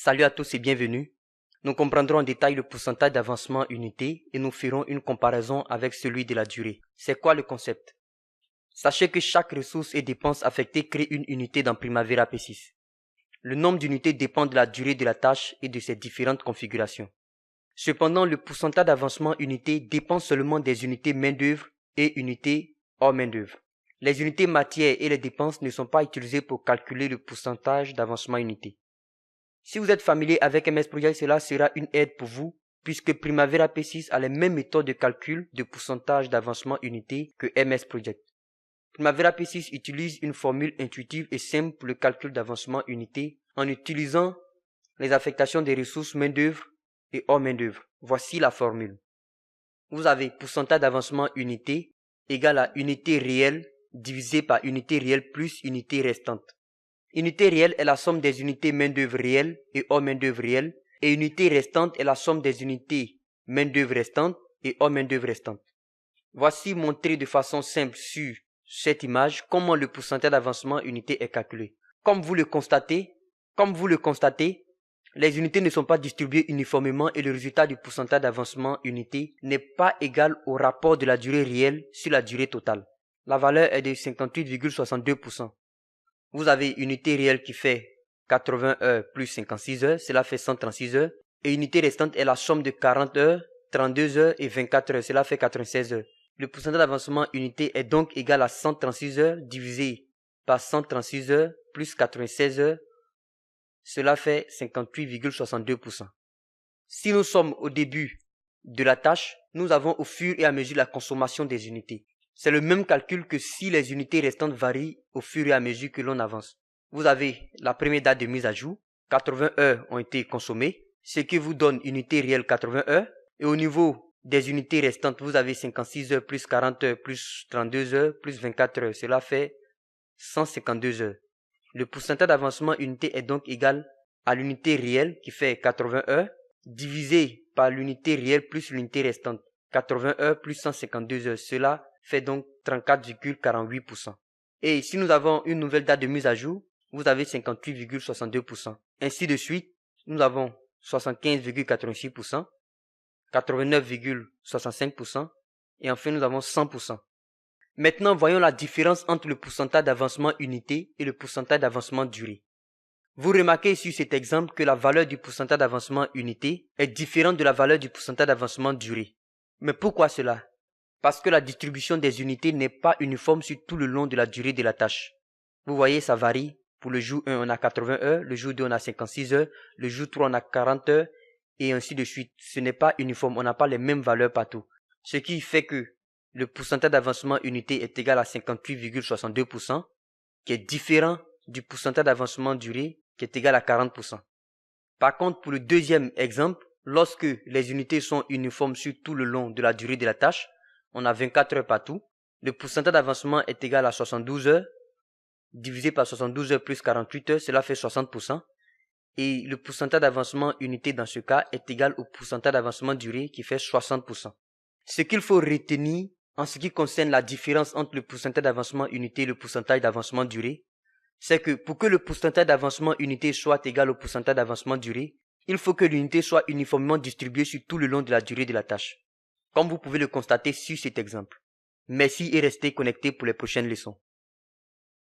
Salut à tous et bienvenue. Nous comprendrons en détail le pourcentage d'avancement unité et nous ferons une comparaison avec celui de la durée. C'est quoi le concept? Sachez que chaque ressource et dépense affectée crée une unité dans Primavera P6. Le nombre d'unités dépend de la durée de la tâche et de ses différentes configurations. Cependant, le pourcentage d'avancement unité dépend seulement des unités main-d'œuvre et unités hors main-d'œuvre. Les unités matières et les dépenses ne sont pas utilisées pour calculer le pourcentage d'avancement unité. Si vous êtes familier avec MS Project, cela sera une aide pour vous puisque Primavera P6 a les mêmes méthodes de calcul de pourcentage d'avancement unité que MS Project. Primavera P6 utilise une formule intuitive et simple pour le calcul d'avancement unité en utilisant les affectations des ressources main-d'œuvre et hors main-d'œuvre. Voici la formule. Vous avez pourcentage d'avancement unité égale à unité réelle divisé par unité réelle plus unité restante. Unité réelle est la somme des unités main-d'œuvre réelles et hors main-d'œuvre réelle, et unité restante est la somme des unités main-d'œuvre restantes et hors main-d'œuvre restantes. Voici montré de façon simple sur cette image comment le pourcentage d'avancement unité est calculé. Comme vous le constatez, les unités ne sont pas distribuées uniformément et le résultat du pourcentage d'avancement unité n'est pas égal au rapport de la durée réelle sur la durée totale. La valeur est de 58,62%. Vous avez unité réelle qui fait 80 heures plus 56 heures, cela fait 136 heures. Et unité restante est la somme de 40 heures, 32 heures et 24 heures, cela fait 96 heures. Le pourcentage d'avancement unité est donc égal à 136 heures divisé par 136 heures plus 96 heures, cela fait 58,62%. Si nous sommes au début de la tâche, nous avons au fur et à mesure la consommation des unités. C'est le même calcul que si les unités restantes varient au fur et à mesure que l'on avance. Vous avez la première date de mise à jour, 80 heures ont été consommées, ce qui vous donne unité réelle 80 heures. Et au niveau des unités restantes, vous avez 56 heures plus 40 heures plus 32 heures plus 24 heures. Cela fait 152 heures. Le pourcentage d'avancement unité est donc égal à l'unité réelle qui fait 80 heures divisé par l'unité réelle plus l'unité restante. 80 heures plus 152 heures. Cela fait donc 34,48%. Et si nous avons une nouvelle date de mise à jour, vous avez 58,62%. Ainsi de suite, nous avons 75,86%, 89,65% et enfin nous avons 100%. Maintenant, voyons la différence entre le pourcentage d'avancement unité et le pourcentage d'avancement durée. Vous remarquez sur cet exemple que la valeur du pourcentage d'avancement unité est différente de la valeur du pourcentage d'avancement durée. Mais pourquoi cela? Parce que la distribution des unités n'est pas uniforme sur tout le long de la durée de la tâche. Vous voyez, ça varie. Pour le jour 1, on a 80 heures, le jour 2, on a 56 heures, le jour 3, on a 40 heures, et ainsi de suite. Ce n'est pas uniforme, on n'a pas les mêmes valeurs partout. Ce qui fait que le pourcentage d'avancement unité est égal à 58,62%, qui est différent du pourcentage d'avancement durée, qui est égal à 40%. Par contre, pour le deuxième exemple, lorsque les unités sont uniformes sur tout le long de la durée de la tâche, on a 24 heures partout. Le pourcentage d'avancement est égal à 72 heures, divisé par 72 heures plus 48 heures, cela fait 60%. Et le pourcentage d'avancement unité dans ce cas est égal au pourcentage d'avancement durée qui fait 60%. Ce qu'il faut retenir en ce qui concerne la différence entre le pourcentage d'avancement unité et le pourcentage d'avancement durée, c'est que pour que le pourcentage d'avancement unité soit égal au pourcentage d'avancement durée, il faut que l'unité soit uniformément distribuée sur tout le long de la durée de la tâche, comme vous pouvez le constater sur cet exemple. Merci et restez connectés pour les prochaines leçons.